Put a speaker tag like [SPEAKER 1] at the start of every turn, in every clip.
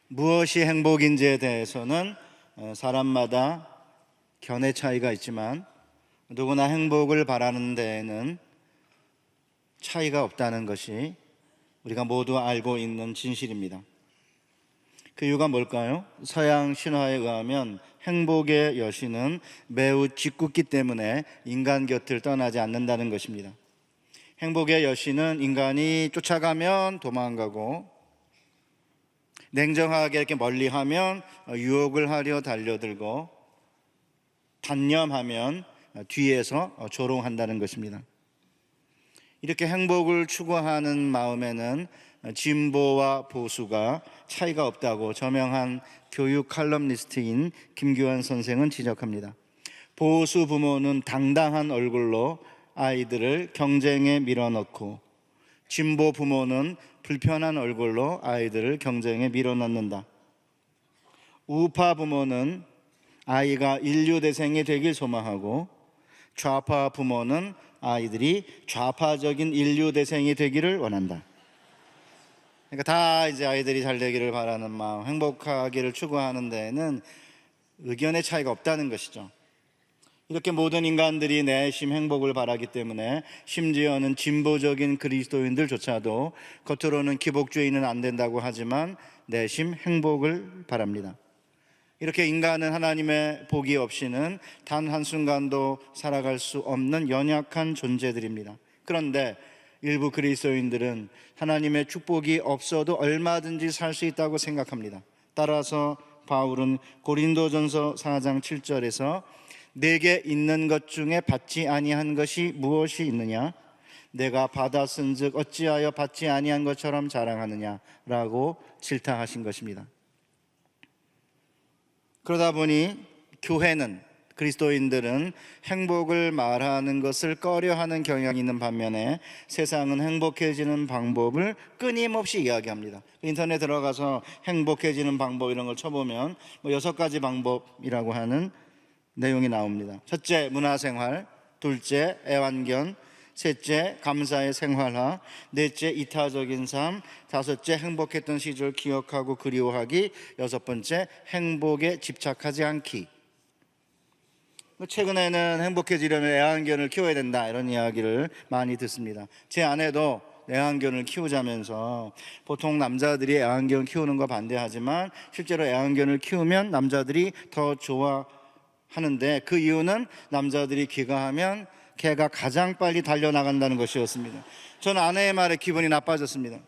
[SPEAKER 1] 무엇이 행복인지에 대해서는 사람마다 견해 차이가 있지만 누구나 행복을 바라는 데에는 차이가 없다는 것이 우리가 모두 알고 있는 진실입니다. 그 이유가 뭘까요? 서양 신화에 의하면 행복의 여신은 매우 짓궂기 때문에 인간 곁을 떠나지 않는다는 것입니다. 행복의 여신은 인간이 쫓아가면 도망가고 냉정하게 이렇게 멀리하면 유혹을 하려 달려들고 단념하면 뒤에서 조롱한다는 것입니다. 이렇게 행복을 추구하는 마음에는 진보와 보수가 차이가 없다고 저명한 교육 칼럼니스트인 김규환 선생은 지적합니다. 보수 부모는 당당한 얼굴로 아이들을 경쟁에 밀어넣고 진보 부모는 불편한 얼굴로 아이들을 경쟁에 밀어넣는다. 우파 부모는 아이가 인류대생이 되길 소망하고 좌파 부모는 아이들이 좌파적인 인류대생이 되기를 원한다. 그러니까 다 이제 아이들이 잘 되기를 바라는 마음, 행복하기를 추구하는 데에는 의견의 차이가 없다는 것이죠. 이렇게 모든 인간들이 내심 행복을 바라기 때문에 심지어는 진보적인 그리스도인들조차도 겉으로는 기복주의는 안 된다고 하지만 내심 행복을 바랍니다. 이렇게 인간은 하나님의 복이 없이는 단 한순간도 살아갈 수 없는 연약한 존재들입니다. 그런데 일부 그리스도인들은 하나님의 축복이 없어도 얼마든지 살 수 있다고 생각합니다. 따라서 바울은 고린도전서 4장 7절에서 내게 있는 것 중에 받지 아니한 것이 무엇이 있느냐? 내가 받았은즉 어찌하여 받지 아니한 것처럼 자랑하느냐라고 질타하신 것입니다. 그러다 보니 교회는, 그리스도인들은 행복을 말하는 것을 꺼려하는 경향이 있는 반면에 세상은 행복해지는 방법을 끊임없이 이야기합니다. 인터넷에 들어가서 행복해지는 방법 이런 걸 쳐보면 6가지 방법이라고 하는 내용이 나옵니다. 첫째, 문화생활. 둘째, 애완견. 셋째, 감사의 생활화. 넷째, 이타적인 삶. 다섯째, 행복했던 시절 기억하고 그리워하기. 여섯 번째, 행복에 집착하지 않기. 최근에는 행복해지려면 애완견을 키워야 된다 이런 이야기를 많이 듣습니다. 제 아내도 애완견을 키우자면서 보통 남자들이 애완견 키우는 거 반대하지만 실제로 애완견을 키우면 남자들이 더 좋아하는데 그 이유는 남자들이 귀가하면 개가 가장 빨리 달려나간다는 것이었습니다. 저는 아내의 말에 기분이 나빠졌습니다.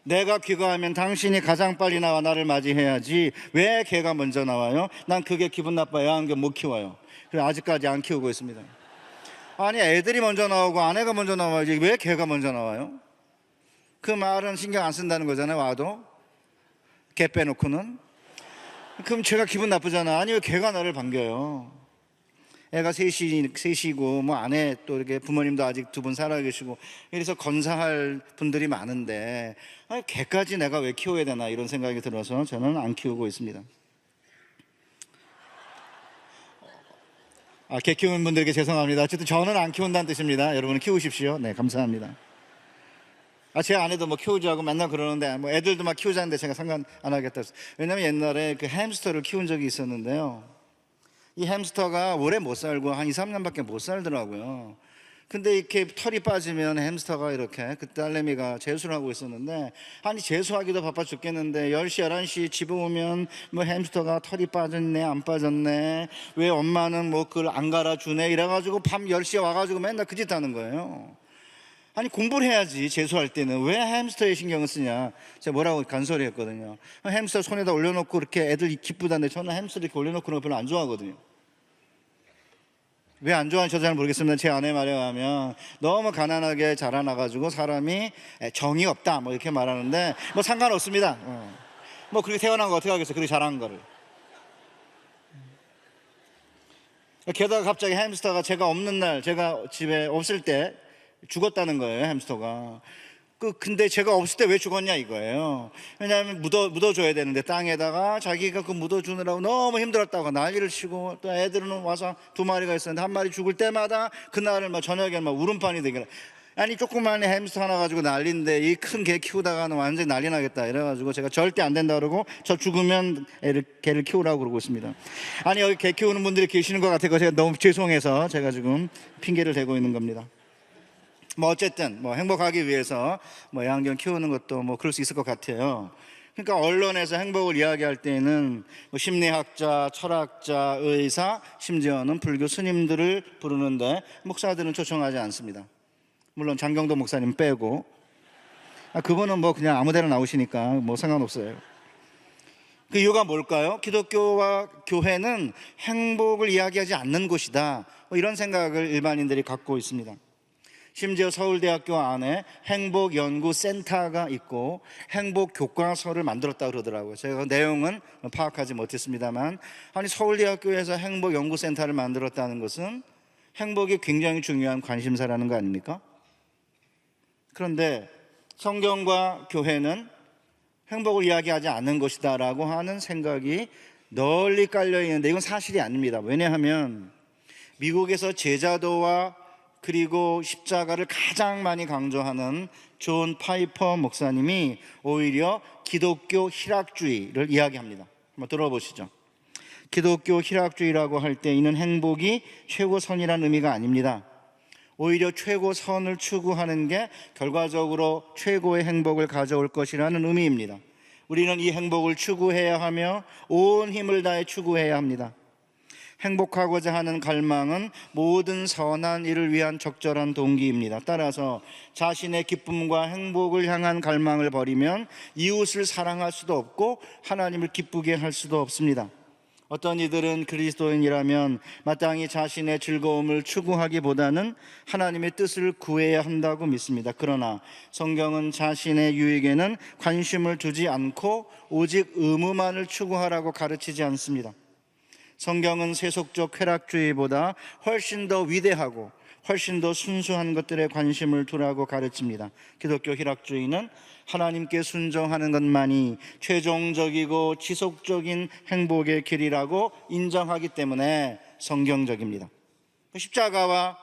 [SPEAKER 1] 내가 귀가하면 당신이 가장 빨리 나와 나를 맞이해야지 왜 개가 먼저 나와요? 난 그게 기분 나빠요. 애완견 못 키워요. 그래서 아직까지 안 키우고 있습니다. 아니 애들이 먼저 나오고 아내가 먼저 나와야지 왜 개가 먼저 나와요? 그 말은 신경 안 쓴다는 거잖아요. 와도 개 빼놓고는. 그럼 제가 기분 나쁘잖아. 아니 왜 개가 나를 반겨요? 애가 셋이고 뭐 아내 또 이렇게 부모님도 아직 2분 살아계시고 이래서 건사할 분들이 많은데 아니 개까지 내가 왜 키워야 되나 이런 생각이 들어서 저는 안 키우고 있습니다. 개 키우는 분들에게 죄송합니다. 어쨌든 저는 안 키운다는 뜻입니다. 여러분은 키우십시오. 네, 감사합니다. 제 아내도 뭐 키우자고 맨날 그러는데 뭐 애들도 막 키우자는데 제가 상관 안 하겠다. 왜냐면 옛날에 그 햄스터를 키운 적이 있었는데요. 이 햄스터가 오래 못 살고 한 2, 3년밖에 못 살더라고요. 근데 이렇게 털이 빠지면 햄스터가 이렇게 그 딸내미가 재수를 하고 있었는데 아니 재수하기도 바빠 죽겠는데 10시, 11시 집에 오면 뭐 햄스터가 털이 빠졌네 안 빠졌네 왜 엄마는 뭐 그걸 안 갈아주네 이래가지고 밤 10시에 와가지고 맨날 그 짓 하는 거예요. 아니 공부를 해야지 재수할 때는 왜 햄스터에 신경을 쓰냐. 제가 뭐라고 간소리 했거든요. 햄스터 손에다 올려놓고 이렇게 애들 기쁘다는데 저는 햄스터 이렇게 올려놓고 그런 거 별로 안 좋아하거든요. 왜 안 좋아하는지 저도 잘 모르겠습니다. 제 아내 말에 의하면 너무 가난하게 자라나가지고 사람이 정이 없다 뭐 이렇게 말하는데 뭐 상관없습니다. 뭐 그렇게 태어난 거 어떻게 하겠어요. 그렇게 자란 거를. 게다가 갑자기 햄스터가 제가 없는 날 제가 집에 없을 때 죽었다는 거예요. 햄스터가. 근데 제가 없을 때 왜 죽었냐 이거예요. 왜냐하면 묻어줘야 되는데 땅에다가 자기가 그 묻어주느라고 너무 힘들었다고 난리를 치고 또 애들은 와서 2마리가 있었는데 한 마리 죽을 때마다 그날을 막 저녁에 막 울음판이 되게 아니 조그만 햄스터 하나 가지고 난리인데 이 큰 개 키우다가는 완전히 난리 나겠다 이래가지고 제가 절대 안 된다 그러고 저 죽으면 개를 키우라고 그러고 있습니다. 아니 여기 개 키우는 분들이 계시는 것 같아서 제가 너무 죄송해서 제가 지금 핑계를 대고 있는 겁니다. 뭐 어쨌든 뭐 행복하기 위해서 뭐 애완견 키우는 것도 뭐 그럴 수 있을 것 같아요. 그러니까 언론에서 행복을 이야기할 때는 뭐 심리학자, 철학자, 의사, 심지어는 불교 스님들을 부르는데 목사들은 초청하지 않습니다. 물론 장경도 목사님 빼고. 그분은 뭐 그냥 아무데나 나오시니까 뭐 상관없어요. 그 이유가 뭘까요? 기독교와 교회는 행복을 이야기하지 않는 곳이다, 뭐 이런 생각을 일반인들이 갖고 있습니다. 심지어 서울대학교 안에 행복연구센터가 있고 행복교과서를 만들었다고 그러더라고요. 제가 그 내용은 파악하지 못했습니다만, 아니 서울대학교에서 행복연구센터를 만들었다는 것은 행복이 굉장히 중요한 관심사라는 거 아닙니까? 그런데 성경과 교회는 행복을 이야기하지 않는 것이다 라고 하는 생각이 널리 깔려 있는데 이건 사실이 아닙니다. 왜냐하면 미국에서 제자도와 그리고 십자가를 가장 많이 강조하는 존 파이퍼 목사님이 오히려 기독교 희락주의를 이야기합니다. 한번 들어보시죠. 기독교 희락주의라고 할 때 이는 행복이 최고선이라는 의미가 아닙니다. 오히려 최고선을 추구하는 게 결과적으로 최고의 행복을 가져올 것이라는 의미입니다. 우리는 이 행복을 추구해야 하며 온 힘을 다해 추구해야 합니다. 행복하고자 하는 갈망은 모든 선한 일을 위한 적절한 동기입니다. 따라서 자신의 기쁨과 행복을 향한 갈망을 버리면 이웃을 사랑할 수도 없고 하나님을 기쁘게 할 수도 없습니다. 어떤 이들은 그리스도인이라면 마땅히 자신의 즐거움을 추구하기보다는 하나님의 뜻을 구해야 한다고 믿습니다. 그러나 성경은 자신의 유익에는 관심을 두지 않고 오직 의무만을 추구하라고 가르치지 않습니다. 성경은 세속적 쾌락주의보다 훨씬 더 위대하고 훨씬 더 순수한 것들에 관심을 두라고 가르칩니다. 기독교 희락주의는 하나님께 순종하는 것만이 최종적이고 지속적인 행복의 길이라고 인정하기 때문에 성경적입니다. 십자가와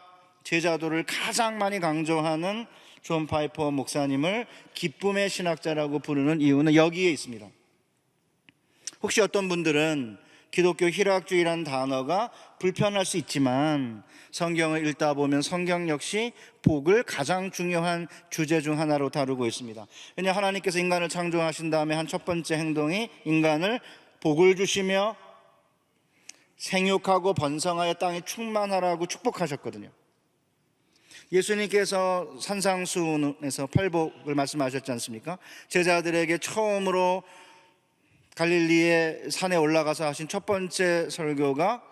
[SPEAKER 1] 제자도를 가장 많이 강조하는 존 파이퍼 목사님을 기쁨의 신학자라고 부르는 이유는 여기에 있습니다. 혹시 어떤 분들은 기독교 희락주의라는 단어가 불편할 수 있지만 성경을 읽다 보면 성경 역시 복을 가장 중요한 주제 중 하나로 다루고 있습니다. 왜냐하면 하나님께서 인간을 창조하신 다음에 한 첫 번째 행동이 인간을 복을 주시며 생육하고 번성하여 땅에 충만하라고 축복하셨거든요. 예수님께서 산상수훈에서 팔복을 말씀하셨지 않습니까? 제자들에게 처음으로 갈릴리의 산에 올라가서 하신 첫 번째 설교가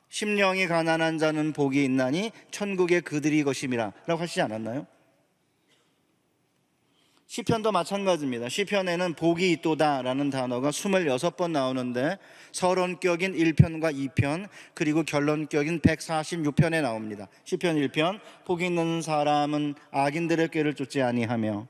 [SPEAKER 1] 심령이 가난한 자는 복이 있나니 천국의 그들이 것임이라 라고 하시지 않았나요? 시편도 마찬가지입니다. 시편에는 복이 있도다 라는 단어가 26번 나오는데 서론격인 1편과 2편 그리고 결론격인 146편에 나옵니다. 시편 1편 복이 있는 사람은 악인들의 꾀를 쫓지 아니하며,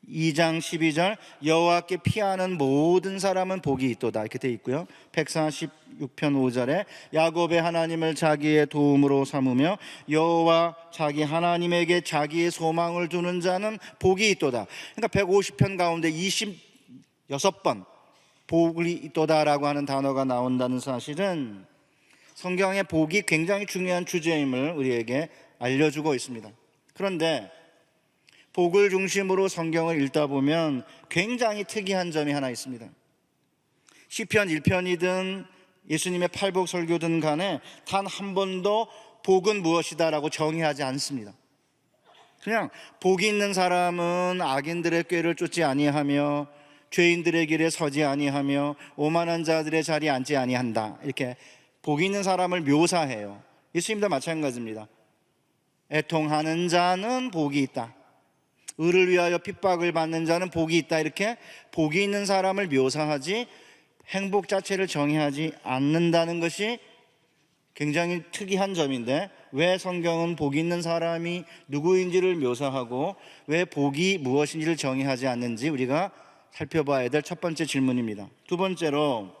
[SPEAKER 1] 2장 12절 여호와께 피하는 모든 사람은 복이 있도다 이렇게 되어 있고요. 146편 5절에 야곱의 하나님을 자기의 도움으로 삼으며 여호와 자기 하나님에게 자기의 소망을 두는 자는 복이 있도다. 그러니까 150편 가운데 26번 복이 있도다라고 하는 단어가 나온다는 사실은 성경의 복이 굉장히 중요한 주제임을 우리에게 알려주고 있습니다. 그런데 복을 중심으로 성경을 읽다 보면 굉장히 특이한 점이 하나 있습니다. 시편 1편이든 예수님의 팔복 설교든 간에 단 한 번도 복은 무엇이다 라고 정의하지 않습니다. 그냥 복이 있는 사람은 악인들의 꾀를 쫓지 아니하며 죄인들의 길에 서지 아니하며 오만한 자들의 자리에 앉지 아니한다, 이렇게 복이 있는 사람을 묘사해요. 예수님도 마찬가지입니다. 애통하는 자는 복이 있다, 의를 위하여 핍박을 받는 자는 복이 있다, 이렇게 복이 있는 사람을 묘사하지 행복 자체를 정의하지 않는다는 것이 굉장히 특이한 점인데, 왜 성경은 복이 있는 사람이 누구인지를 묘사하고 왜 복이 무엇인지를 정의하지 않는지 우리가 살펴봐야 될 첫 번째 질문입니다. 두 번째로,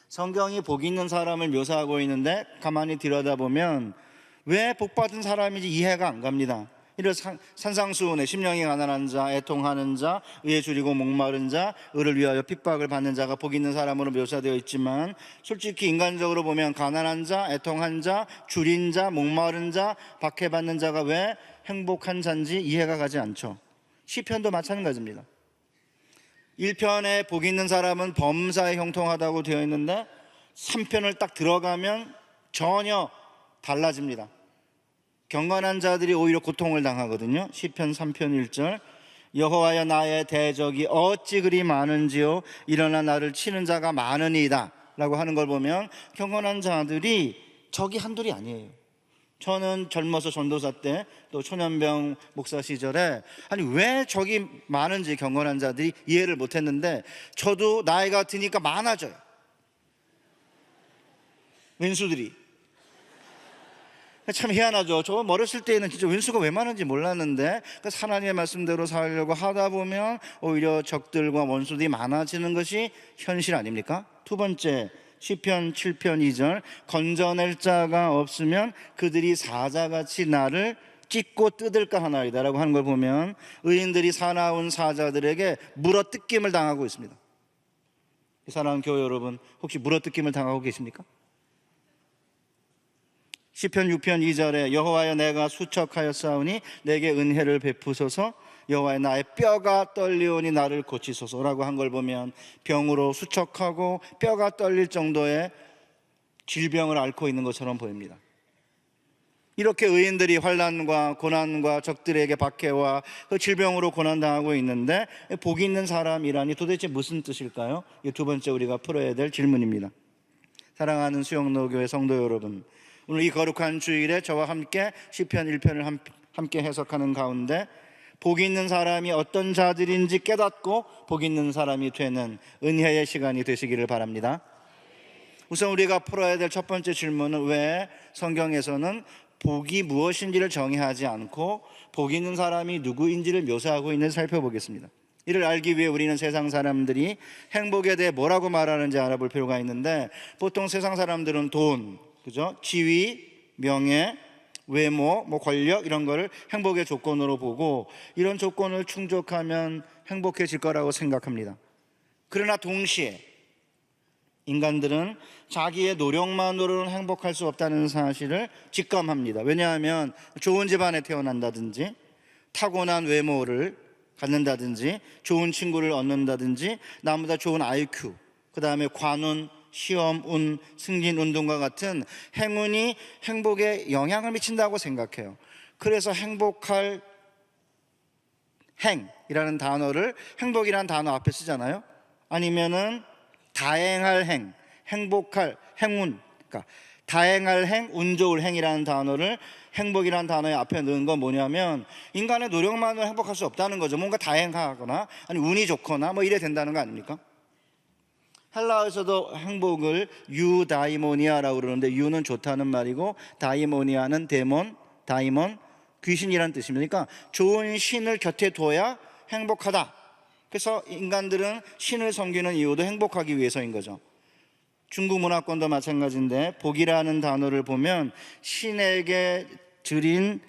[SPEAKER 1] 성경이 복이 있는 사람을 묘사하고 있는데 가만히 들여다보면 왜 복받은 사람인지 이해가 안 갑니다. 이를 산상수훈에 심령이 가난한 자, 애통하는 자, 의에 줄이고 목마른 자, 의를 위하여 핍박을 받는 자가 복 있는 사람으로 묘사되어 있지만, 솔직히 인간적으로 보면 가난한 자, 애통한 자, 줄인 자, 목마른 자, 박해받는 자가 왜 행복한 자인지 이해가 가지 않죠. 시편도 마찬가지입니다. 1편에 복 있는 사람은 범사에 형통하다고 되어 있는데 3편을 딱 들어가면 전혀 달라집니다. 경건한 자들이 오히려 고통을 당하거든요. 시편 3편 1절, 여호와여 나의 대적이 어찌 그리 많은지요, 일어나 나를 치는 자가 많으니이다 라고 하는 걸 보면 경건한 자들이 적이 한둘이 아니에요. 저는 젊어서 전도사 때 또 초년병 목사 시절에 아니 왜 적이 많은지 경건한 자들이 이해를 못했는데, 저도 나이가 드니까 많아져요. 왼수들이 참 희한하죠. 저 어렸을 때에는 진짜 왼수가 왜 많은지 몰랐는데, 하나님의 말씀대로 살려고 하다 보면 오히려 적들과 원수들이 많아지는 것이 현실 아닙니까? 두 번째, 시편 7편 2절, 건져낼 자가 없으면 그들이 사자같이 나를 찢고 뜯을까 하나이다 라고 하는 걸 보면 의인들이 사나운 사자들에게 물어뜯김을 당하고 있습니다. 사랑하는 교회 여러분, 혹시 물어뜯김을 당하고 계십니까? 시편 6편 2절에 여호와여 내가 수척하였사오니 내게 은혜를 베푸소서, 여호와여 나의 뼈가 떨리오니 나를 고치소서라고 한 걸 보면 병으로 수척하고 뼈가 떨릴 정도의 질병을 앓고 있는 것처럼 보입니다. 이렇게 의인들이 환난과 고난과 적들에게 박해와 그 질병으로 고난당하고 있는데 복 있는 사람이라니 도대체 무슨 뜻일까요? 이 두 번째 우리가 풀어야 될 질문입니다. 사랑하는 수영로교회 성도 여러분, 오늘 이 거룩한 주일에 저와 함께 시편 1편을 함께 해석하는 가운데 복 있는 사람이 어떤 자들인지 깨닫고 복 있는 사람이 되는 은혜의 시간이 되시기를 바랍니다. 우선 우리가 풀어야 될 첫 번째 질문은 왜 성경에서는 복이 무엇인지를 정의하지 않고 복 있는 사람이 누구인지를 묘사하고 있는지 살펴보겠습니다. 이를 알기 위해 우리는 세상 사람들이 행복에 대해 뭐라고 말하는지 알아볼 필요가 있는데, 보통 세상 사람들은 돈, 그죠? 지위, 명예, 외모, 권력 이런 거를 행복의 조건으로 보고 이런 조건을 충족하면 행복해질 거라고 생각합니다. 그러나 동시에 인간들은 자기의 노력만으로는 행복할 수 없다는 사실을 직감합니다. 왜냐하면 좋은 집안에 태어난다든지 타고난 외모를 갖는다든지 좋은 친구를 얻는다든지 나보다 좋은 IQ, 그 다음에 관운, 시험, 운, 승진, 운동과 같은 행운이 행복에 영향을 미친다고 생각해요. 그래서 행복할 행이라는 단어를 행복이라는 단어 앞에 쓰잖아요. 아니면은 다행할 행, 행복할 행운, 그러니까 다행할 행, 운 좋을 행이라는 단어를 행복이라는 단어의 앞에 넣은 건 뭐냐면 인간의 노력만으로 행복할 수 없다는 거죠. 뭔가 다행하거나 아니 운이 좋거나 이래 된다는 거 아닙니까? 헬라어에서도 행복을 유다이모니아라고 그러는데, 유는 좋다는 말이고 다이모니아는 데몬, 다이몬, 귀신이라는 뜻입니다. 그러니까 좋은 신을 곁에 둬야 행복하다. 그래서 인간들은 신을 섬기는 이유도 행복하기 위해서인 거죠. 중국 문화권도 마찬가지인데 복이라는 단어를 보면 신에게 드린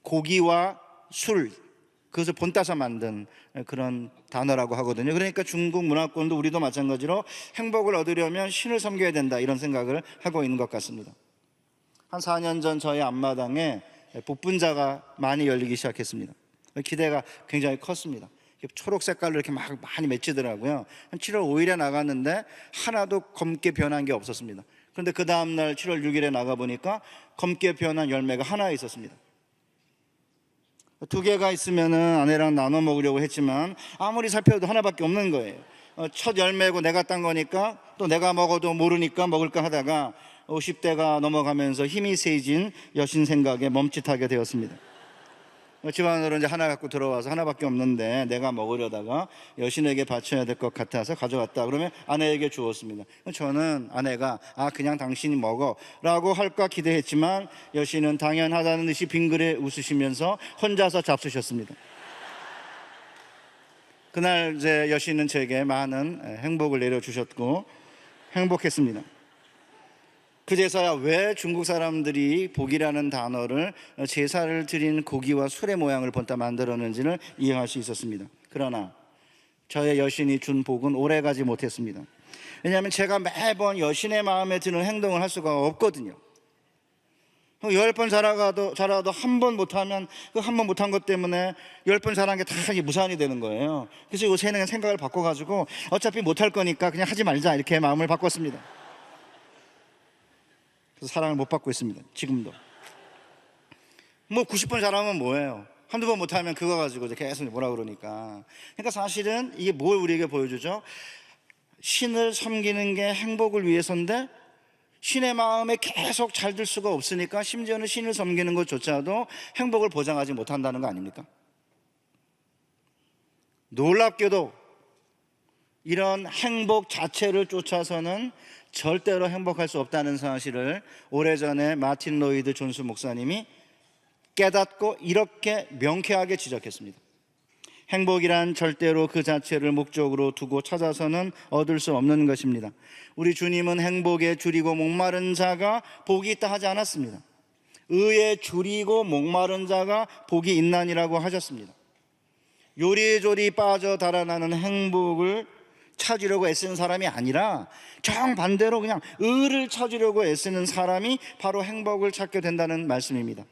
[SPEAKER 1] 고기와 술, 그것을 본따서 만든 그런 단어라고 하거든요. 그러니까 중국 문화권도 우리도 마찬가지로 행복을 얻으려면 신을 섬겨야 된다 이런 생각을 하고 있는 것 같습니다. 한 4년 전 저희 앞마당에 복분자가 많이 열리기 시작했습니다. 기대가 굉장히 컸습니다. 초록 색깔로 이렇게 막 많이 맺히더라고요. 한 7월 5일에 나갔는데 하나도 검게 변한 게 없었습니다. 그런데 그 다음날 7월 6일에 나가보니까 검게 변한 열매가 하나 있었습니다. 2개가 있으면은 아내랑 나눠 먹으려고 했지만 아무리 살펴도 하나밖에 없는 거예요. 첫 열매고 내가 딴 거니까 또 내가 먹어도 모르니까 먹을까 하다가 50대가 넘어가면서 힘이 세진 여신 생각에 멈칫하게 되었습니다. 집안으로 이제 하나 갖고 들어와서 하나밖에 없는데 내가 먹으려다가 여신에게 바쳐야 될 것 같아서 가져왔다. 그러면 아내에게 주었습니다. 저는 아내가 그냥 당신이 먹어 라고 할까 기대했지만 여신은 당연하다는 듯이 빙그레 웃으시면서 혼자서 잡수셨습니다. 그날 이제 여신은 제게 많은 행복을 내려주셨고 행복했습니다. 그제서야 왜 중국 사람들이 복이라는 단어를 제사를 드린 고기와 술의 모양을 본따 만들었는지를 이해할 수 있었습니다. 그러나 저의 여신이 준 복은 오래가지 못했습니다. 왜냐하면 제가 매번 여신의 마음에 드는 행동을 할 수가 없거든요. 10번 잘하도 한 번 못하면 그 한 번 못한 것 때문에 10번 잘한 게 다 무산이 되는 거예요. 그래서 요새는 생각을 바꿔가지고 어차피 못할 거니까 그냥 하지 말자, 이렇게 마음을 바꿨습니다. 그래서 사랑을 못 받고 있습니다. 지금도. 90번 잘하면 뭐예요? 한두 번 못하면 그거 가지고 계속 뭐라 그러니까. 그러니까 사실은 이게 뭘 우리에게 보여주죠? 신을 섬기는 게 행복을 위해서인데 신의 마음에 계속 잘 들 수가 없으니까 심지어는 신을 섬기는 것조차도 행복을 보장하지 못한다는 거 아닙니까? 놀랍게도 이런 행복 자체를 쫓아서는 절대로 행복할 수 없다는 사실을 오래전에 마틴 로이드 존스 목사님이 깨닫고 이렇게 명쾌하게 지적했습니다. 행복이란 절대로 그 자체를 목적으로 두고 찾아서는 얻을 수 없는 것입니다. 우리 주님은 행복에 줄이고 목마른 자가 복이 있다 하지 않았습니다. 의에 줄이고 목마른 자가 복이 있나니라고 하셨습니다. 요리조리 빠져 달아나는 행복을 찾으려고 애쓰는 사람이 아니라 정반대로 그냥 의를 찾으려고 애쓰는 사람이 바로 행복을 찾게 된다는 말씀입니다.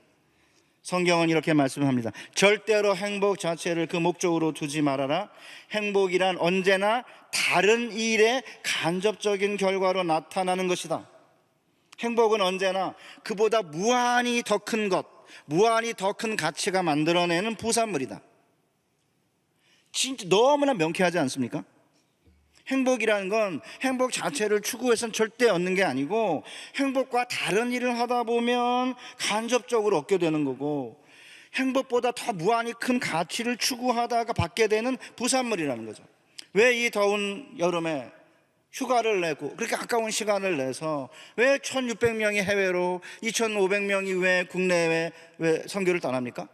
[SPEAKER 1] 성경은 이렇게 말씀합니다. 절대로 행복 자체를 그 목적으로 두지 말아라. 행복이란 언제나 다른 일의 간접적인 결과로 나타나는 것이다. 행복은 언제나 그보다 무한히 더 큰 것, 무한히 더 큰 가치가 만들어내는 부산물이다. 진짜 너무나 명쾌하지 않습니까? 행복이라는 건 행복 자체를 추구해서는 절대 얻는 게 아니고 행복과 다른 일을 하다 보면 간접적으로 얻게 되는 거고 행복보다 더 무한히 큰 가치를 추구하다가 받게 되는 부산물이라는 거죠. 왜 이 더운 여름에 휴가를 내고 그렇게 아까운 시간을 내서 왜 1600명이 해외로 2500명이 왜 국내에 왜 선교를 떠납니까?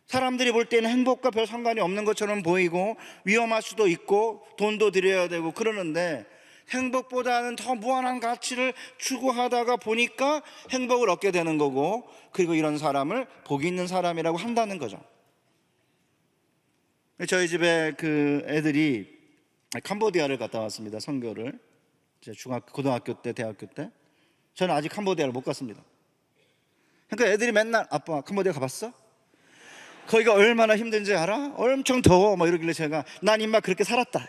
[SPEAKER 1] 사람들이 볼 때는 행복과 별 상관이 없는 것처럼 보이고 위험할 수도 있고 돈도 들여야 되고 그러는데 행복보다는 더 무한한 가치를 추구하다가 보니까 행복을 얻게 되는 거고 그리고 이런 사람을 복 있는 사람이라고 한다는 거죠. 저희 집에 그 애들이 캄보디아를 갔다 왔습니다. 선교를. 고등학교 때, 대학교 때. 저는 아직 캄보디아를 못 갔습니다. 그러니까 애들이 맨날 아빠 캄보디아 가봤어? 거기가 얼마나 힘든지 알아? 엄청 더워 이러길래 제가 난 임마 그렇게 살았다.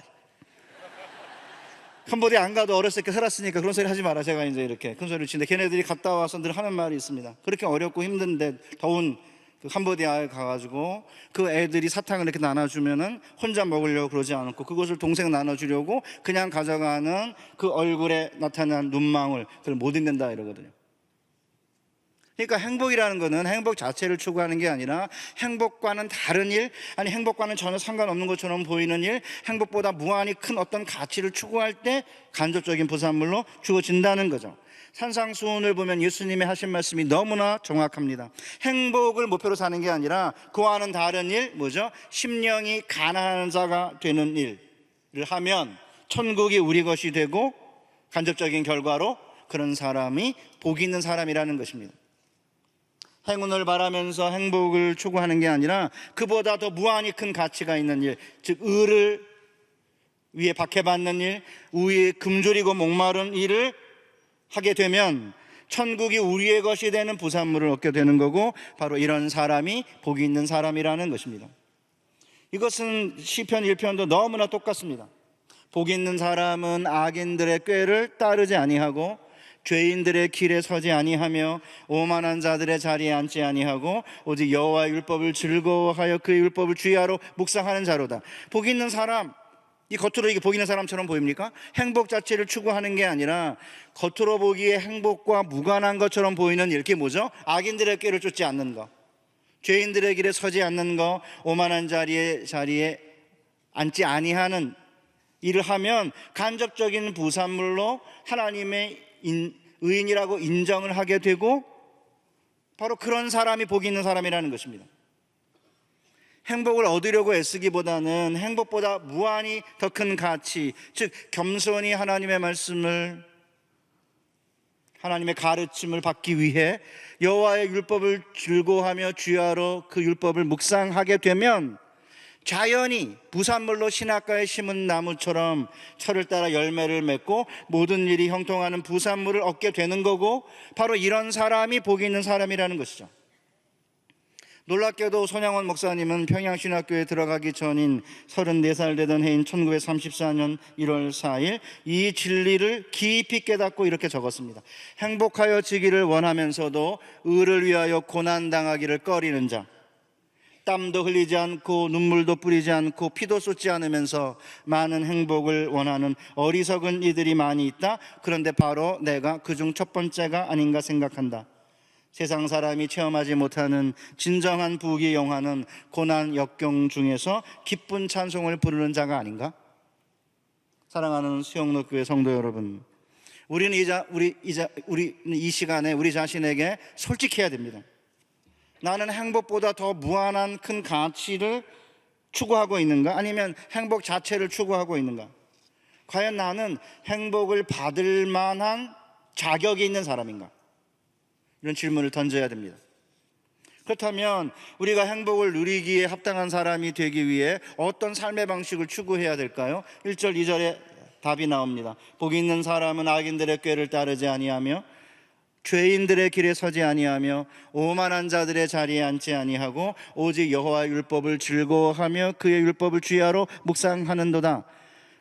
[SPEAKER 1] 캄보디아 안 가도 어렸을 때 살았으니까 그런 소리 하지 마라. 제가 이제 이렇게 큰 소리를 치는데 걔네들이 갔다 와서 늘 하는 말이 있습니다. 그렇게 어렵고 힘든데 더운 그 캄보디아에 가가지고 그 애들이 사탕을 이렇게 나눠주면은 혼자 먹으려고 그러지 않고 그것을 동생 나눠주려고 그냥 가져가는 그 얼굴에 나타난 눈망울 그걸 못 잊는다 이러거든요. 그러니까 행복이라는 것은 행복 자체를 추구하는 게 아니라 행복과는 다른 일, 아니 행복과는 전혀 상관없는 것처럼 보이는 일, 행복보다 무한히 큰 어떤 가치를 추구할 때 간접적인 부산물로 주어진다는 거죠. 산상수훈을 보면 예수님이 하신 말씀이 너무나 정확합니다. 행복을 목표로 사는 게 아니라 그와는 다른 일, 뭐죠? 심령이 가난한 자가 되는 일을 하면 천국이 우리 것이 되고 간접적인 결과로 그런 사람이 복 있는 사람이라는 것입니다. 행운을 바라면서 행복을 추구하는 게 아니라 그보다 더 무한히 큰 가치가 있는 일, 즉 의를 위해 박해받는 일, 의에 금졸이고 목마른 일을 하게 되면 천국이 우리의 것이 되는 부산물을 얻게 되는 거고 바로 이런 사람이 복이 있는 사람이라는 것입니다. 이것은 시편 1편도 너무나 똑같습니다. 복이 있는 사람은 악인들의 꾀를 따르지 아니하고 죄인들의 길에 서지 아니하며 오만한 자들의 자리에 앉지 아니하고 오직 여호와의 율법을 즐거워하여 그의 율법을 주의하러 묵상하는 자로다. 복 있는 사람, 이 겉으로 이게 복 있는 사람처럼 보입니까? 행복 자체를 추구하는 게 아니라 겉으로 보기에 행복과 무관한 것처럼 보이는 이렇게 뭐죠? 악인들의 꾀를 쫓지 않는 것, 죄인들의 길에 서지 않는 것, 오만한 자리에 앉지 아니하는 일을 하면 간접적인 부산물로 하나님의 의인이라고 인정을 하게 되고 바로 그런 사람이 복이 있는 사람이라는 것입니다. 행복을 얻으려고 애쓰기보다는 행복보다 무한히 더 큰 가치, 즉 겸손히 하나님의 말씀을 하나님의 가르침을 받기 위해 여호와의 율법을 즐거워하며 주야로 그 율법을 묵상하게 되면 자연히 부산물로 신학가에 심은 나무처럼 철을 따라 열매를 맺고 모든 일이 형통하는 부산물을 얻게 되는 거고, 바로 이런 사람이 복이 있는 사람이라는 것이죠. 놀랍게도 손양원 목사님은 평양신학교에 들어가기 전인 34살 되던 해인 1934년 1월 4일 이 진리를 깊이 깨닫고 이렇게 적었습니다. 행복하여 지기를 원하면서도 의를 위하여 고난당하기를 꺼리는 자, 땀도 흘리지 않고 눈물도 뿌리지 않고 피도 쏟지 않으면서 많은 행복을 원하는 어리석은 이들이 많이 있다. 그런데 바로 내가 그중 첫 번째가 아닌가 생각한다. 세상 사람이 체험하지 못하는 진정한 부귀 영화는 고난 역경 중에서 기쁜 찬송을 부르는 자가 아닌가? 사랑하는 수영로교회 성도 여러분, 우리는 이 시간에 우리 자신에게 솔직해야 됩니다. 나는 행복보다 더 무한한 큰 가치를 추구하고 있는가? 아니면 행복 자체를 추구하고 있는가? 과연 나는 행복을 받을 만한 자격이 있는 사람인가? 이런 질문을 던져야 됩니다. 그렇다면 우리가 행복을 누리기에 합당한 사람이 되기 위해 어떤 삶의 방식을 추구해야 될까요? 1절 2절에 답이 나옵니다. 복 있는 사람은 악인들의 꾀를 따르지 아니하며 죄인들의 길에 서지 아니하며 오만한 자들의 자리에 앉지 아니하고 오직 여호와의 율법을 즐거워하며 그의 율법을 주야로 묵상하는도다.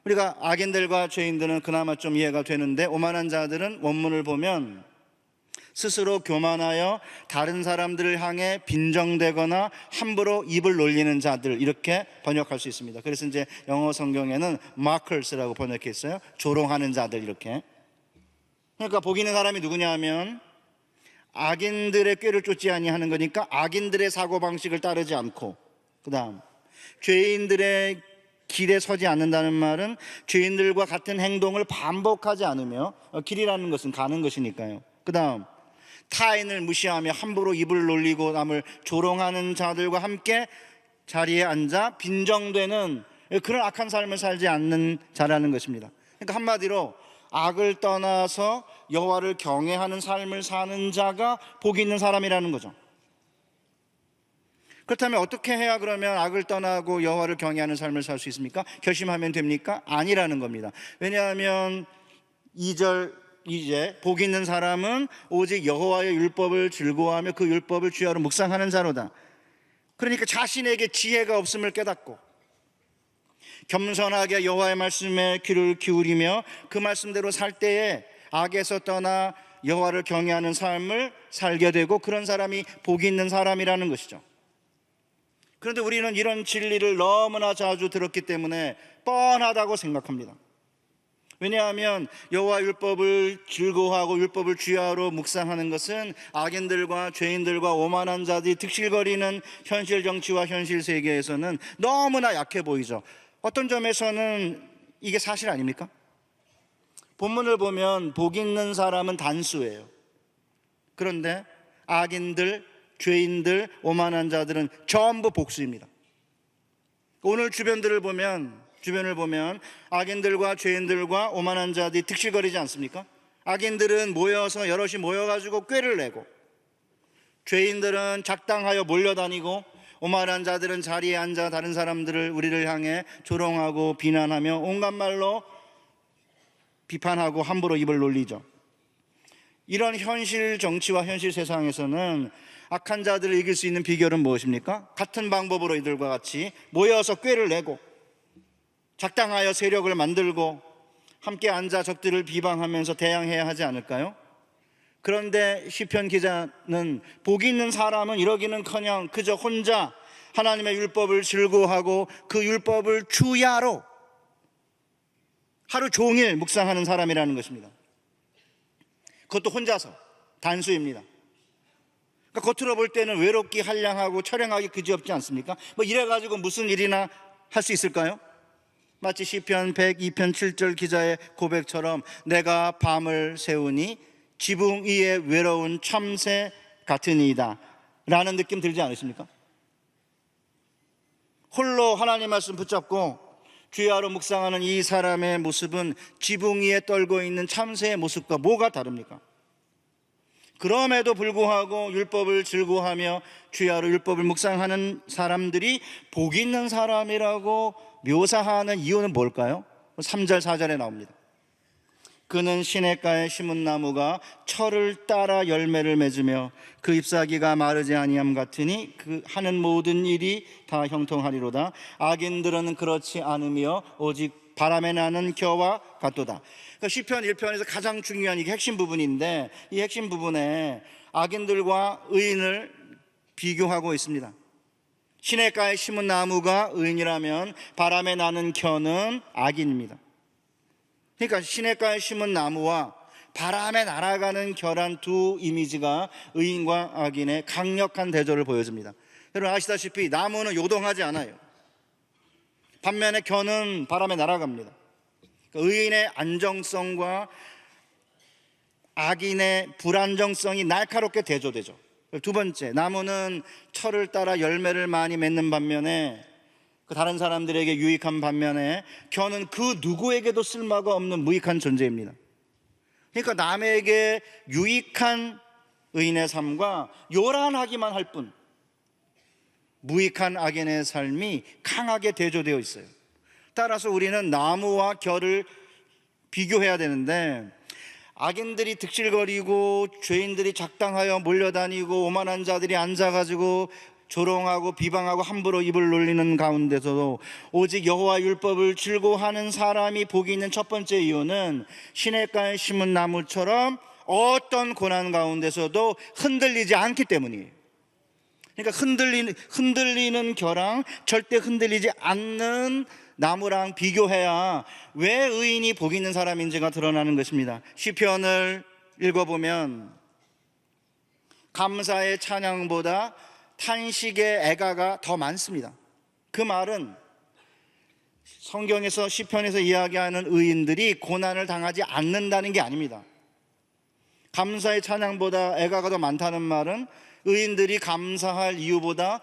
[SPEAKER 1] 우리가 악인들과 죄인들은 그나마 좀 이해가 되는데, 오만한 자들은 원문을 보면 스스로 교만하여 다른 사람들을 향해 빈정대거나 함부로 입을 놀리는 자들, 이렇게 번역할 수 있습니다. 그래서 이제 영어 성경에는 markers라고 번역해 있어요. 조롱하는 자들, 이렇게. 그러니까 복 있는 사람이 누구냐 하면 악인들의 꾀를 쫓지 아니하는 거니까 악인들의 사고방식을 따르지 않고, 그 다음 죄인들의 길에 서지 않는다는 말은 죄인들과 같은 행동을 반복하지 않으며, 길이라는 것은 가는 것이니까요. 그 다음 타인을 무시하며 함부로 입을 놀리고 남을 조롱하는 자들과 함께 자리에 앉아 빈정되는 그런 악한 삶을 살지 않는 자라는 것입니다. 그러니까 한마디로 악을 떠나서 여호와를 경외하는 삶을 사는 자가 복이 있는 사람이라는 거죠. 그렇다면 어떻게 해야 그러면 악을 떠나고 여호와를 경외하는 삶을 살 수 있습니까? 결심하면 됩니까? 아니라는 겁니다. 왜냐하면 2절 이제 복 있는 사람은 오직 여호와의 율법을 즐거워하며 그 율법을 주야로 묵상하는 자로다. 그러니까 자신에게 지혜가 없음을 깨닫고 겸손하게 여호와의 말씀에 귀를 기울이며 그 말씀대로 살 때에 악에서 떠나 여호와를 경외하는 삶을 살게 되고, 그런 사람이 복이 있는 사람이라는 것이죠. 그런데 우리는 이런 진리를 너무나 자주 들었기 때문에 뻔하다고 생각합니다. 왜냐하면 여호와 율법을 즐거워하고 율법을 주야로 묵상하는 것은 악인들과 죄인들과 오만한 자들이 득실거리는 현실 정치와 현실 세계에서는 너무나 약해 보이죠. 어떤 점에서는 이게 사실 아닙니까? 본문을 보면 복 있는 사람은 단수예요. 그런데 악인들, 죄인들, 오만한 자들은 전부 복수입니다. 오늘 주변을 보면 악인들과 죄인들과 오만한 자들이 득실거리지 않습니까? 악인들은 모여서 여럿이 모여가지고 꾀를 내고, 죄인들은 작당하여 몰려다니고, 오만한 자들은 자리에 앉아 다른 사람들을, 우리를 향해 조롱하고 비난하며 온갖 말로 비판하고 함부로 입을 놀리죠. 이런 현실 정치와 현실 세상에서는 악한 자들을 이길 수 있는 비결은 무엇입니까? 같은 방법으로 이들과 같이 모여서 꾀를 내고 작당하여 세력을 만들고 함께 앉아 적들을 비방하면서 대항해야 하지 않을까요? 그런데 시편 기자는 복이 있는 사람은 이러기는커녕 그저 혼자 하나님의 율법을 즐거워하고 그 율법을 주야로 하루 종일 묵상하는 사람이라는 것입니다. 그것도 혼자서, 단수입니다. 그러니까 겉으로 볼 때는 외롭기 한량하고 처량하기 그지없지 않습니까? 뭐 이래가지고 무슨 일이나 할 수 있을까요? 마치 시편 102편 7절 기자의 고백처럼 내가 밤을 새우니 지붕 위에 외로운 참새 같으니이다 라는 느낌 들지 않으십니까? 홀로 하나님 말씀 붙잡고 주야로 묵상하는 이 사람의 모습은 지붕 위에 떨고 있는 참새의 모습과 뭐가 다릅니까? 그럼에도 불구하고 율법을 즐거워하며 주야로 율법을 묵상하는 사람들이 복 있는 사람이라고 묘사하는 이유는 뭘까요? 3절 4절에 나옵니다. 그는 시냇가에 심은 나무가 철을 따라 열매를 맺으며 그 잎사귀가 마르지 아니함 같으니 그 하는 모든 일이 다 형통하리로다. 악인들은 그렇지 않으며 오직 바람에 나는 겨와 같도다. 그러니까 시편 1편에서 가장 중요한 이게 핵심 부분인데, 이 핵심 부분에 악인들과 의인을 비교하고 있습니다. 시냇가에 심은 나무가 의인이라면 바람에 나는 겨는 악인입니다. 그러니까 시냇가에 심은 나무와 바람에 날아가는 겨란 두 이미지가 의인과 악인의 강력한 대조를 보여줍니다. 여러분 아시다시피 나무는 요동하지 않아요. 반면에 겨는 바람에 날아갑니다. 의인의 안정성과 악인의 불안정성이 날카롭게 대조되죠. 두 번째, 나무는 철을 따라 열매를 많이 맺는 반면에, 다른 사람들에게 유익한 반면에 겨는 그 누구에게도 쓸모가 없는 무익한 존재입니다. 그러니까 남에게 유익한 의인의 삶과 요란하기만 할 뿐 무익한 악인의 삶이 강하게 대조되어 있어요. 따라서 우리는 나무와 겨를 비교해야 되는데, 악인들이 득실거리고 죄인들이 작당하여 몰려다니고 오만한 자들이 앉아가지고 조롱하고 비방하고 함부로 입을 놀리는 가운데서도 오직 여호와 율법을 즐거워하는 사람이 복이 있는 첫 번째 이유는 시냇가에 심은 나무처럼 어떤 고난 가운데서도 흔들리지 않기 때문이에요. 그러니까 흔들리는 겨랑 절대 흔들리지 않는 나무랑 비교해야 왜 의인이 복이 있는 사람인지가 드러나는 것입니다. 시편을 읽어보면 감사의 찬양보다 탄식의 애가가 더 많습니다. 그 말은 성경에서 시편에서 이야기하는 의인들이 고난을 당하지 않는다는 게 아닙니다. 감사의 찬양보다 애가가 더 많다는 말은 의인들이 감사할 이유보다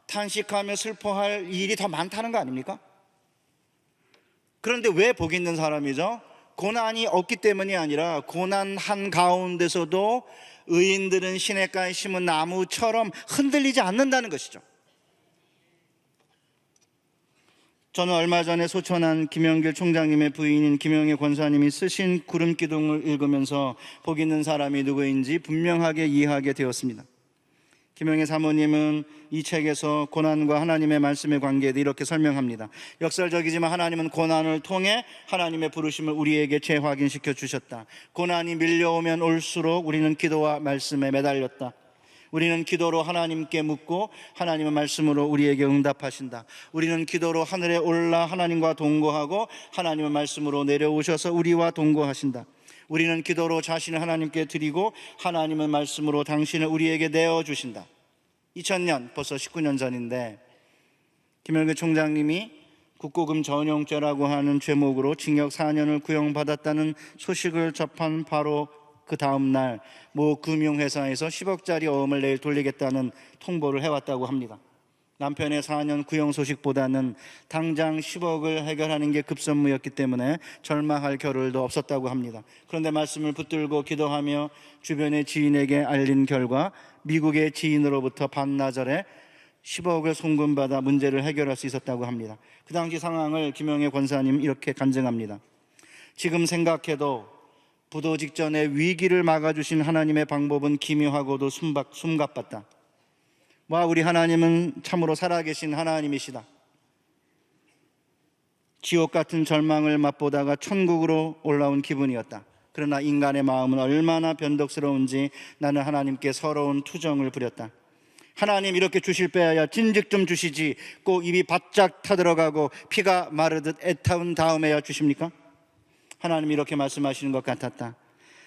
[SPEAKER 1] 탄식하며 슬퍼할 일이 더 많다는 거 아닙니까? 그런데 왜 복 있는 사람이죠? 고난이 없기 때문이 아니라 고난 한 가운데서도 의인들은 시냇가에 심은 나무처럼 흔들리지 않는다는 것이죠. 저는 얼마 전에 소천한 김영길 총장님의 부인인 김영애 권사님이 쓰신 구름기둥을 읽으면서 복 있는 사람이 누구인지 분명하게 이해하게 되었습니다. 김영애 사모님은 이 책에서 고난과 하나님의 말씀의 관계에 대해 이렇게 설명합니다. 역설적이지만 하나님은 고난을 통해 하나님의 부르심을 우리에게 재확인시켜 주셨다. 고난이 밀려오면 올수록 우리는 기도와 말씀에 매달렸다. 우리는 기도로 하나님께 묻고 하나님의 말씀으로 우리에게 응답하신다. 우리는 기도로 하늘에 올라 하나님과 동거하고 하나님의 말씀으로 내려오셔서 우리와 동거하신다. 우리는 기도로 자신을 하나님께 드리고 하나님의 말씀으로 당신을 우리에게 내어주신다. 2000년, 벌써 19년 전인데 김영길 총장님이 국고금 전용죄라고 하는 죄목으로 징역 4년을 구형받았다는 소식을 접한 바로 그 다음 날 모 금융회사에서 10억짜리 어음을 내일 돌리겠다는 통보를 해왔다고 합니다. 남편의 4년 구형 소식보다는 당장 10억을 해결하는 게 급선무였기 때문에 절망할 겨를도 없었다고 합니다. 그런데 말씀을 붙들고 기도하며 주변의 지인에게 알린 결과 미국의 지인으로부터 반나절에 10억을 송금받아 문제를 해결할 수 있었다고 합니다. 그 당시 상황을 김영애 권사님 이렇게 간증합니다. 지금 생각해도 부도 직전에 위기를 막아주신 하나님의 방법은 기묘하고도 숨가빴다. 와, 우리 하나님은 참으로 살아계신 하나님이시다. 지옥 같은 절망을 맛보다가 천국으로 올라온 기분이었다. 그러나 인간의 마음은 얼마나 변덕스러운지 나는 하나님께 서러운 투정을 부렸다. 하나님, 이렇게 주실 빼야 진즉 좀 주시지 꼭 입이 바짝 타들어가고 피가 마르듯 애타운 다음에야 주십니까? 하나님 이렇게 말씀하시는 것 같았다.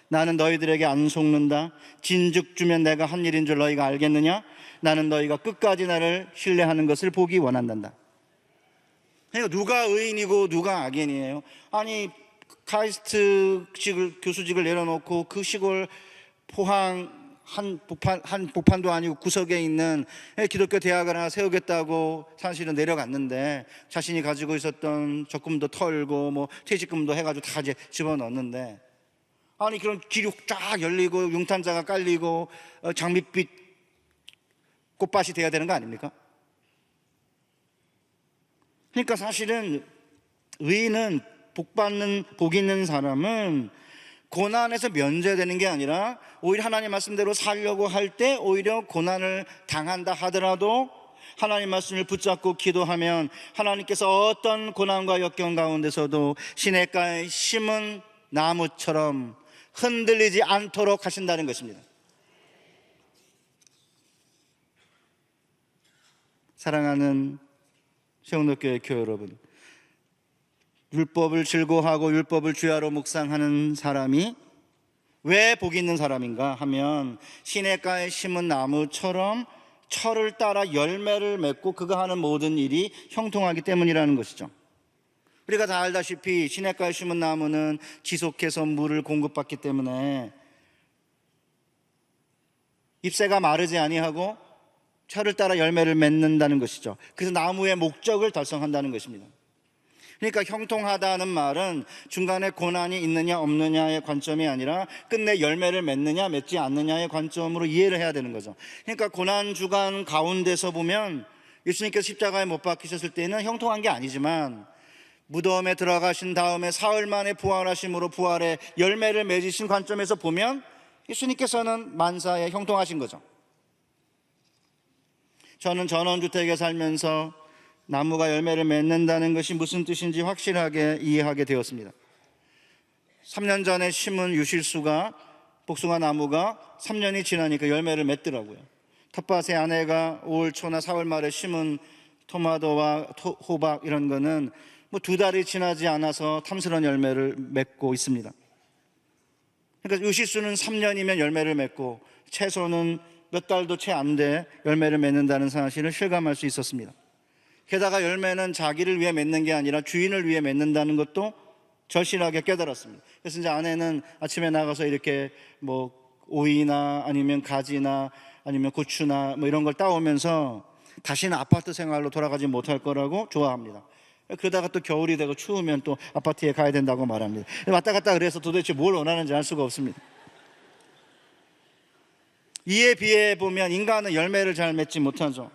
[SPEAKER 1] 나는 너희들에게 안 속는다. 진즉 주면 내가 한 일인 줄 너희가 알겠느냐? 나는 너희가 끝까지 나를 신뢰하는 것을 보기 원한단다. 그러니까 누가 의인이고 누가 악인이에요? 아니, 카이스트 교수직을 내려놓고 그 시골 포항 한 복판도 아니고 구석에 있는 기독교 대학을 하나 세우겠다고 사실은 내려갔는데 자신이 가지고 있었던 적금도 털고 뭐 퇴직금도 해가지고 다 이제 집어넣었는데 아니 그런 길이 쫙 열리고 용탄자가 깔리고 장밋빛 꽃밭이 돼야 되는 거 아닙니까? 그러니까 사실은 의인은 복 있는 사람은 고난에서 면제되는 게 아니라 오히려 하나님 말씀대로 살려고 할 때 오히려 고난을 당한다 하더라도 하나님 말씀을 붙잡고 기도하면 하나님께서 어떤 고난과 역경 가운데서도 시냇가에 심은 나무처럼 흔들리지 않도록 하신다는 것입니다. 사랑하는 세운덕교회 교회 여러분, 율법을 즐거워하고 율법을 주야로 묵상하는 사람이 왜 복 있는 사람인가 하면 시냇가에 심은 나무처럼 철을 따라 열매를 맺고 그가 하는 모든 일이 형통하기 때문이라는 것이죠. 우리가 다 알다시피 시냇가에 심은 나무는 지속해서 물을 공급받기 때문에 잎새가 마르지 아니하고 철을 따라 열매를 맺는다는 것이죠. 그래서 나무의 목적을 달성한다는 것입니다. 그러니까 형통하다는 말은 중간에 고난이 있느냐 없느냐의 관점이 아니라 끝내 열매를 맺느냐 맺지 않느냐의 관점으로 이해를 해야 되는 거죠. 그러니까 고난 주간 가운데서 보면 예수님께서 십자가에 못 박히셨을 때는 형통한 게 아니지만 무덤에 들어가신 다음에 사흘 만에 부활하심으로 부활의 열매를 맺으신 관점에서 보면 예수님께서는 만사에 형통하신 거죠. 저는 전원주택에 살면서 나무가 열매를 맺는다는 것이 무슨 뜻인지 확실하게 이해하게 되었습니다. 3년 전에 심은 유실수가 복숭아 나무가 3년이 지나니까 열매를 맺더라고요. 텃밭에 아내가 5월 초나 4월 말에 심은 토마토와 호박 이런 거는 뭐 2달이 지나지 않아서 탐스러운 열매를 맺고 있습니다. 그러니까 유실수는 3년이면 열매를 맺고 채소는 몇 달도 채 안 돼 열매를 맺는다는 사실을 실감할 수 있었습니다. 게다가 열매는 자기를 위해 맺는 게 아니라 주인을 위해 맺는다는 것도 절실하게 깨달았습니다. 그래서 이제 아내는 아침에 나가서 이렇게 뭐 오이나 아니면 가지나 아니면 고추나 뭐 이런 걸 따오면서 다시는 아파트 생활로 돌아가지 못할 거라고 좋아합니다. 그러다가 또 겨울이 되고 추우면 또 아파트에 가야 된다고 말합니다. 왔다 갔다 그래서 도대체 뭘 원하는지 알 수가 없습니다. 이에 비해 보면 인간은 열매를 잘 맺지 못하죠.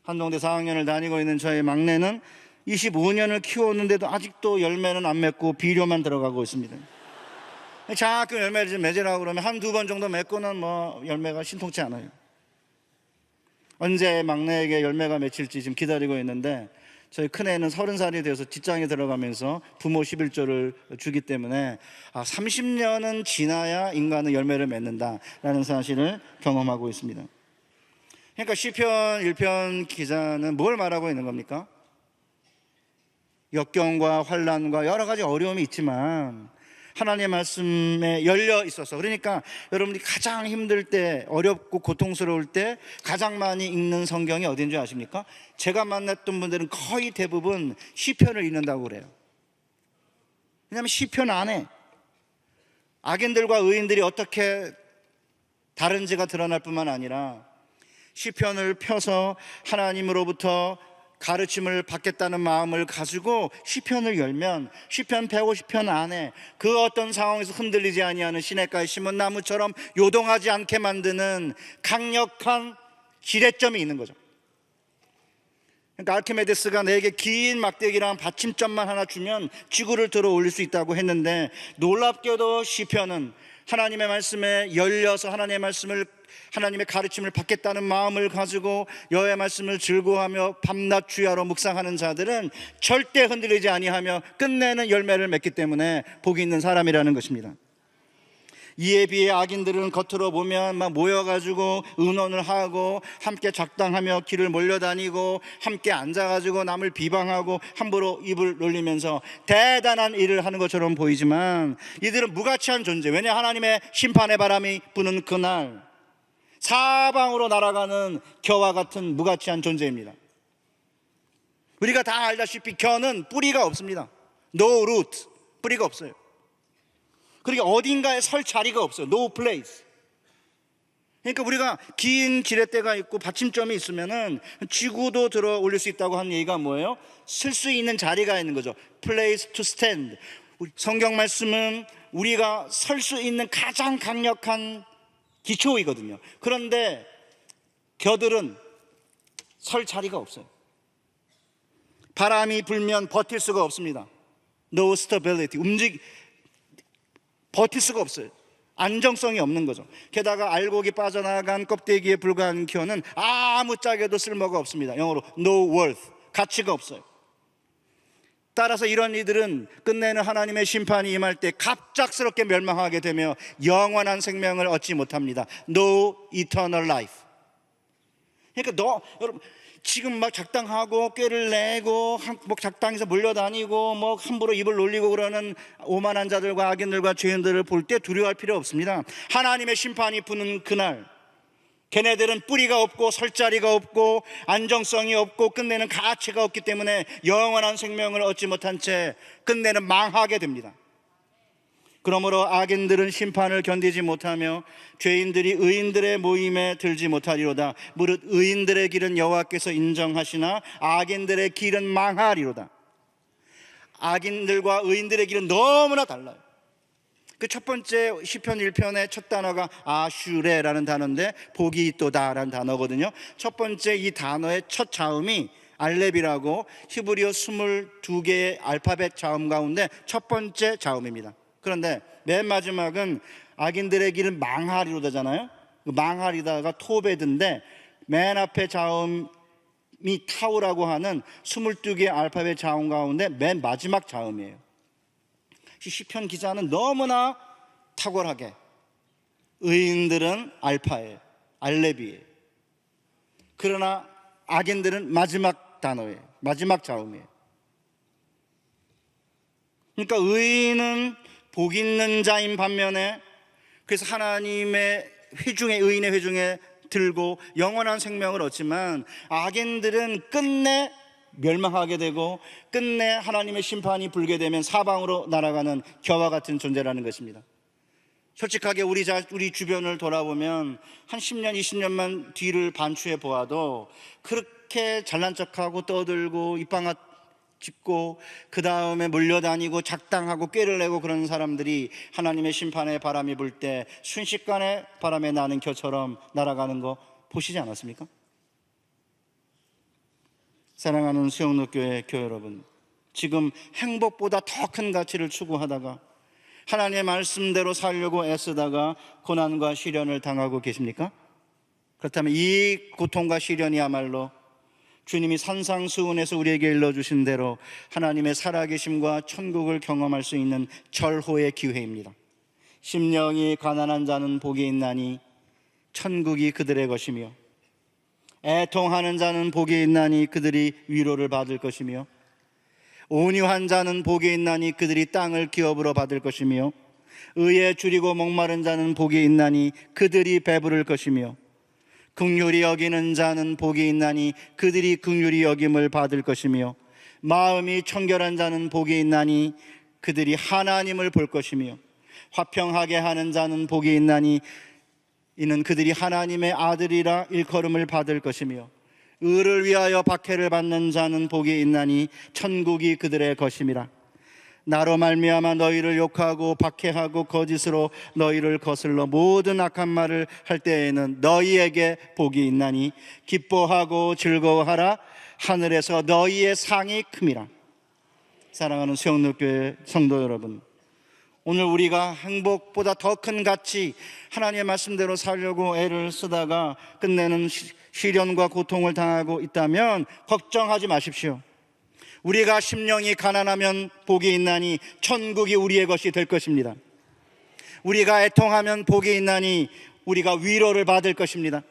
[SPEAKER 1] 한동대 4학년을 다니고 있는 저의 막내는 25년을 키웠는데도 아직도 열매는 안 맺고 비료만 들어가고 있습니다. 자꾸 열매를 좀 맺으라고 그러면 한두 번 정도 맺고는 뭐 열매가 신통치 않아요. 언제 막내에게 열매가 맺힐지 지금 기다리고 있는데 저희 큰애는 30살이 돼서 직장에 들어가면서 부모 11조를 주기 때문에 30년은 지나야 인간은 열매를 맺는다라는 사실을 경험하고 있습니다. 그러니까 시편 1편 기자는 뭘 말하고 있는 겁니까? 역경과 환난과 여러 가지 어려움이 있지만 하나님의 말씀에 열려 있어서, 그러니까 여러분들이 가장 힘들 때, 어렵고 고통스러울 때 가장 많이 읽는 성경이 어딘지 아십니까? 제가 만났던 분들은 거의 대부분 시편을 읽는다고 그래요. 왜냐하면 시편 안에 악인들과 의인들이 어떻게 다른지가 드러날 뿐만 아니라 시편을 펴서 하나님으로부터 가르침을 받겠다는 마음을 가지고 시편을 열면 시편 150편 안에 그 어떤 상황에서 흔들리지 아니하는 시냇가에 심은 나무처럼 요동하지 않게 만드는 강력한 지렛점이 있는 거죠. 그러니까 아르키메데스가 내게 긴 막대기랑 받침점만 하나 주면 지구를 들어 올릴 수 있다고 했는데, 놀랍게도 시편은 하나님의 말씀에 열려서 하나님의 가르침을 받겠다는 마음을 가지고 여호와의 말씀을 즐거워하며 밤낮 주야로 묵상하는 자들은 절대 흔들리지 아니하며 끝내는 열매를 맺기 때문에 복이 있는 사람이라는 것입니다. 이에 비해 악인들은 겉으로 보면 막 모여가지고 의논을 하고 함께 작당하며 길을 몰려다니고 함께 앉아가지고 남을 비방하고 함부로 입을 놀리면서 대단한 일을 하는 것처럼 보이지만 이들은 무가치한 존재. 왜냐? 하나님의 심판의 바람이 부는 그날 사방으로 날아가는 겨와 같은 무가치한 존재입니다. 우리가 다 알다시피 겨는 뿌리가 없습니다. No root, 뿌리가 없어요. 그러니까 어딘가에 설 자리가 없어요. No place. 그러니까 우리가 긴 지렛대가 있고 받침점이 있으면은 지구도 들어 올릴 수 있다고 하는 얘기가 뭐예요? 쓸 수 있는 자리가 있는 거죠. Place to stand. 성경 말씀은 우리가 설 수 있는 가장 강력한 기초이거든요. 그런데 겨들은 설 자리가 없어요. 바람이 불면 버틸 수가 없습니다. No stability. 버틸 수가 없어요. 안정성이 없는 거죠. 게다가 알곡이 빠져나간 껍데기에 불과한 겨는 아무짝에도 쓸모가 없습니다. 영어로 no worth. 가치가 없어요. 따라서 이런 이들은 끝내는 하나님의 심판이 임할 때 갑작스럽게 멸망하게 되며 영원한 생명을 얻지 못합니다. No eternal life. 그러니까 여러분 지금 막 작당하고 꾀를 내고 작당에서 몰려다니고 함부로 입을 놀리고 그러는 오만한 자들과 악인들과 죄인들을 볼 때 두려워할 필요 없습니다. 하나님의 심판이 부는 그날, 걔네들은 뿌리가 없고 설 자리가 없고 안정성이 없고 끝내는 가치가 없기 때문에 영원한 생명을 얻지 못한 채 끝내는 망하게 됩니다. 그러므로 악인들은 심판을 견디지 못하며 죄인들이 의인들의 모임에 들지 못하리로다. 무릇 의인들의 길은 여호와께서 인정하시나 악인들의 길은 망하리로다. 악인들과 의인들의 길은 너무나 달라요. 그 첫 번째 시편 1편의 첫 단어가 아슈레라는 단어인데 복이 있도다라는 단어거든요. 첫 번째 이 단어의 첫 자음이 알렙이라고 히브리어 22개의 알파벳 자음 가운데 첫 번째 자음입니다. 그런데 맨 마지막은 악인들의 길은 망하리로다잖아요. 망하리다가 토베드인데 맨 앞에 자음이 타우라고 하는 22개의 알파벳 자음 가운데 맨 마지막 자음이에요. 시편 기자는 너무나 탁월하게 의인들은 알파예요, 알렙이에요. 그러나 악인들은 마지막 단어예요, 마지막 자음이에요. 그러니까 의인은 복 있는 자인 반면에 그래서 하나님의 회중에 의인의 회중에 들고 영원한 생명을 얻지만 악인들은 끝내 멸망하게 되고 끝내 하나님의 심판이 불게 되면 사방으로 날아가는 겨와 같은 존재라는 것입니다. 솔직하게 우리 주변을 돌아보면 한 10년, 20년만 뒤를 반추해 보아도 그렇게 잘난 척하고 떠들고 입방아 짚고 그 다음에 몰려다니고 작당하고 꾀를 내고 그런 사람들이 하나님의 심판의 바람이 불 때 순식간에 바람에 나는 겨처럼 날아가는 거 보시지 않았습니까? 사랑하는 수영로교회 교회 여러분, 지금 행복보다 더 큰 가치를 추구하다가 하나님의 말씀대로 살려고 애쓰다가 고난과 시련을 당하고 계십니까? 그렇다면 이 고통과 시련이야말로 주님이 산상수훈에서 우리에게 일러주신 대로 하나님의 살아계심과 천국을 경험할 수 있는 절호의 기회입니다. 심령이 가난한 자는 복이 있나니 천국이 그들의 것이며 애통하는 자는 복이 있나니 그들이 위로를 받을 것이며 온유한 자는 복이 있나니 그들이 땅을 기업으로 받을 것이며 의에 줄이고 목마른 자는 복이 있나니 그들이 배부를 것이며 긍휼히 여기는 자는 복이 있나니 그들이 긍휼히 여김을 받을 것이며 마음이 청결한 자는 복이 있나니 그들이 하나님을 볼 것이며 화평하게 하는 자는 복이 있나니 이는 그들이 하나님의 아들이라 일컬음을 받을 것이며 의를 위하여 박해를 받는 자는 복이 있나니 천국이 그들의 것임이라. 나로 말미암아 너희를 욕하고 박해하고 거짓으로 너희를 거슬러 모든 악한 말을 할 때에는 너희에게 복이 있나니 기뻐하고 즐거워하라. 하늘에서 너희의 상이 큼이라. 사랑하는 수영로교회 성도 여러분, 오늘 우리가 행복보다 더 큰 가치 하나님의 말씀대로 살려고 애를 쓰다가 끝내는 시련과 고통을 당하고 있다면 걱정하지 마십시오. 우리가 심령이 가난하면 복이 있나니 천국이 우리의 것이 될 것입니다. 우리가 애통하면 복이 있나니 우리가 위로를 받을 것입니다.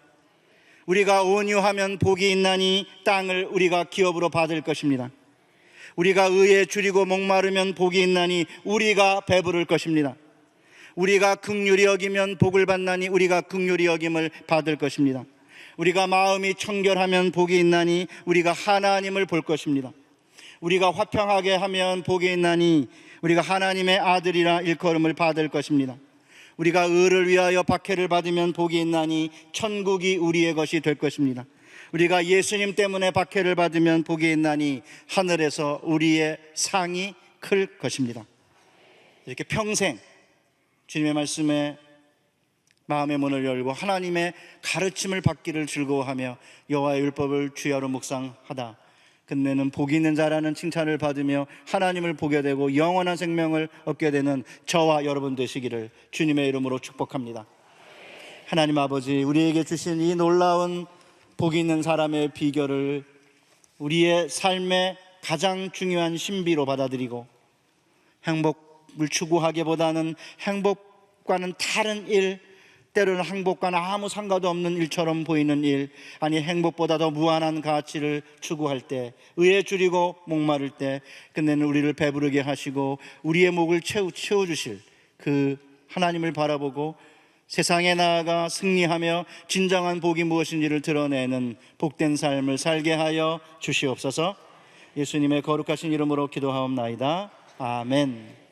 [SPEAKER 1] 우리가 온유하면 복이 있나니 땅을 우리가 기업으로 받을 것입니다. 우리가 의에 줄이고 목마르면 복이 있나니 우리가 배부를 것입니다. 우리가 긍휼히 여기면 복을 받나니 우리가 긍휼히 여김을 받을 것입니다. 우리가 마음이 청결하면 복이 있나니 우리가 하나님을 볼 것입니다. 우리가 화평하게 하면 복이 있나니 우리가 하나님의 아들이라 일컬음을 받을 것입니다. 우리가 의를 위하여 박해를 받으면 복이 있나니 천국이 우리의 것이 될 것입니다. 우리가 예수님 때문에 박해를 받으면 복이 있나니 하늘에서 우리의 상이 클 것입니다. 이렇게 평생 주님의 말씀에 마음의 문을 열고 하나님의 가르침을 받기를 즐거워하며 여호와의 율법을 주야로 묵상하다. 끝내는 복이 있는 자라는 칭찬을 받으며 하나님을 보게 되고 영원한 생명을 얻게 되는 저와 여러분 되시기를 주님의 이름으로 축복합니다. 하나님 아버지, 우리에게 주신 이 놀라운 복이 있는 사람의 비결을 우리의 삶의 가장 중요한 신비로 받아들이고 행복을 추구하기보다는 행복과는 다른 일, 때로는 행복과는 아무 상관도 없는 일처럼 보이는 일, 아니 행복보다 더 무한한 가치를 추구할 때, 의에 줄이고 목마를 때 끝내는 우리를 배부르게 하시고 우리의 목을 채워주실 그 하나님을 바라보고 세상에 나아가 승리하며 진정한 복이 무엇인지를 드러내는 복된 삶을 살게 하여 주시옵소서. 예수님의 거룩하신 이름으로 기도하옵나이다. 아멘.